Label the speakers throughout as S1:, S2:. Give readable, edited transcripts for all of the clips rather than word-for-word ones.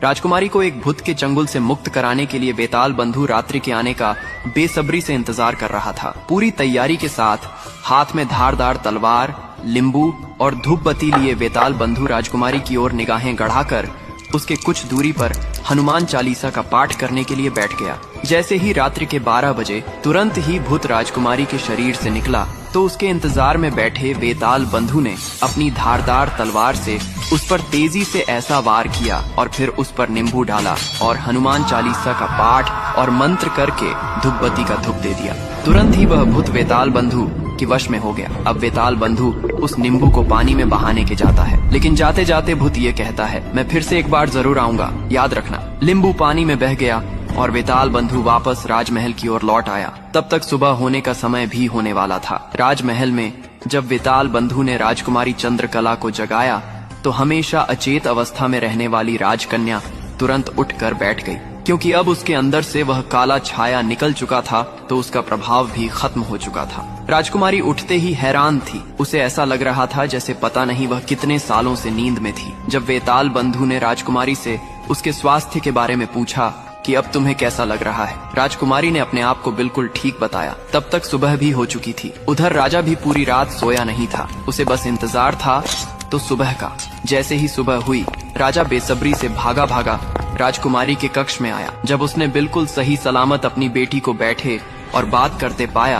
S1: राजकुमारी को एक भूत के चंगुल से मुक्त कराने के लिए वेताल बंधु रात्रि के आने का बेसब्री से इंतजार कर रहा था। पूरी तैयारी के साथ हाथ में धारदार तलवार, लींबू और धूप बत्ती लिए वेताल बंधु राजकुमारी की ओर निगाहें गढ़ाकर उसके कुछ दूरी पर हनुमान चालीसा का पाठ करने के लिए बैठ गया। जैसे ही रात्रि के 12 बजे तुरंत ही भूत राजकुमारी के शरीर से निकला तो उसके इंतजार में बैठे वेताल बंधु ने अपनी धारदार तलवार से उस पर तेजी से ऐसा वार किया और फिर उस पर नींबू डाला और हनुमान चालीसा का पाठ और मंत्र करके धूपबत्ती का धूप दे दिया। तुरंत ही वह भूत वेताल बंधु के वश में हो गया। अब वेताल बंधु उस नींबू को पानी में बहाने के जाता है, लेकिन जाते जाते भूत ये कहता है, मैं फिर से एक बार जरूर आऊंगा, याद रखना। नींबू पानी में बह गया और वेताल बंधु वापस राजमहल की ओर लौट आया। तब तक सुबह होने का समय भी होने वाला था। राजमहल में जब वेताल बंधु ने राजकुमारी चंद्रकला को जगाया तो हमेशा अचेत अवस्था में रहने वाली राजकन्या तुरंत उठकर बैठ गई, क्योंकि अब उसके अंदर से वह काला छाया निकल चुका था तो उसका प्रभाव भी खत्म हो चुका था। राजकुमारी उठते ही हैरान थी। उसे ऐसा लग रहा था जैसे पता नहीं वह कितने सालों से नींद में थी। जब वेताल बंधु ने राजकुमारी से उसके स्वास्थ्य के बारे में पूछा कि अब तुम्हें कैसा लग रहा है, राजकुमारी ने अपने आप को बिल्कुल ठीक बताया। तब तक सुबह भी हो चुकी थी। उधर राजा भी पूरी रात सोया नहीं था, उसे बस इंतजार था तो सुबह का। जैसे ही सुबह हुई, राजा बेसब्री से भागा भागा राजकुमारी के कक्ष में आया। जब उसने बिल्कुल सही सलामत अपनी बेटी को बैठे और बात करते पाया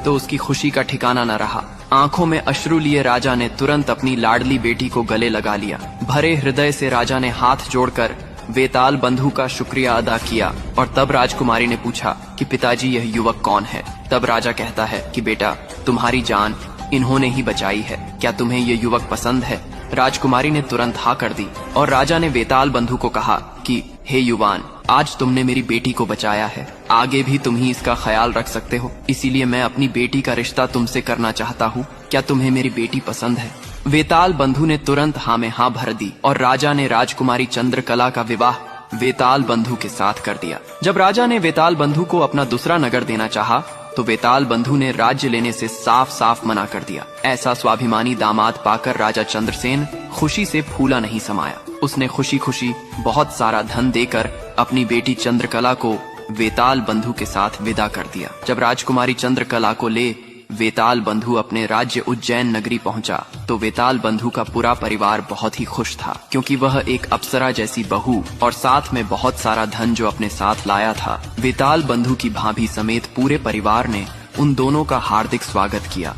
S1: तो उसकी खुशी का ठिकाना न रहा। आंखों में अश्रु लिए राजा ने तुरंत अपनी लाडली बेटी को गले लगा लिया। भरे हृदय से राजा ने हाथ जोड़कर वेताल बंधु का शुक्रिया अदा किया और तब राजकुमारी ने पूछा कि पिताजी, यह युवक कौन है? तब राजा कहता है कि बेटा, तुम्हारी जान इन्होंने ही बचाई है, क्या तुम्हें ये युवक पसंद है? राजकुमारी ने तुरंत हाँ कर दी और राजा ने वेताल बंधु को कहा कि हे युवान, आज तुमने मेरी बेटी को बचाया है, आगे भी तुम ही इसका ख्याल रख सकते हो, इसीलिए मैं अपनी बेटी का रिश्ता तुमसे करना चाहता हूँ। क्या तुम्हें मेरी बेटी पसंद है? वेताल बंधु ने तुरंत हाँ में हाँ भर दी और राजा ने राजकुमारी चंद्रकला का विवाह वेताल बंधु के साथ कर दिया। जब राजा ने वेताल बंधु को अपना दूसरा नगर देना चाहा तो वेताल बंधु ने राज्य लेने से साफ साफ मना कर दिया। ऐसा स्वाभिमानी दामाद पाकर राजा चंद्रसेन खुशी से फूला नहीं समाया। उसने खुशी खुशी बहुत सारा धन देकर अपनी बेटी चंद्रकला को वेताल बंधु के साथ विदा कर दिया। जब राजकुमारी चंद्रकला को ले वेताल बंधु अपने राज्य उज्जैन नगरी पहुंचा तो वेताल बंधु का पूरा परिवार बहुत ही खुश था, क्योंकि वह एक अप्सरा जैसी बहू और साथ में बहुत सारा धन जो अपने साथ लाया था। वेताल बंधु की भाभी समेत पूरे परिवार ने उन दोनों का हार्दिक स्वागत किया।